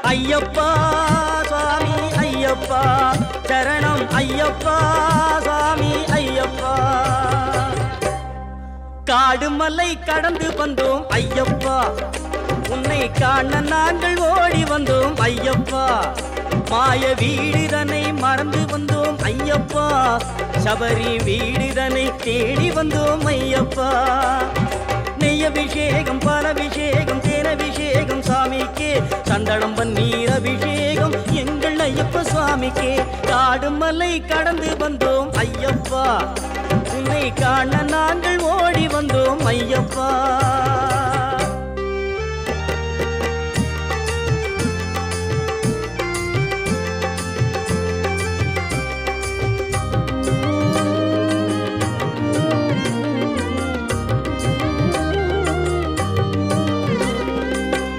ஐயப்பா சுவாமி ஐயப்பா சரணம் ஐயப்பா சுவாமி ஐயப்பா காடு மலை கடந்து வந்தோம் ஐயப்பா உன்னை காண நாங்கள் ஓடி வந்தோம் ஐயப்பா மாய வீடுதனை மறந்து வந்தோம் ஐயப்பா சபரி வீடுதனை தேடி வந்தோம் ஐயப்பா நெய்யபிஷேகம் பாலபிஷேகம் தேனபிஷேகம் சாமிக்கே சந்தனம் பன்னீர் அபிஷேகம் எங்கள் ஐயப்ப சுவாமிக்கே காடு மலை கடந்து வந்தோம் ஐயப்பா உன்னை காண நாங்கள் ஓடி வந்தோம் ஐயப்பா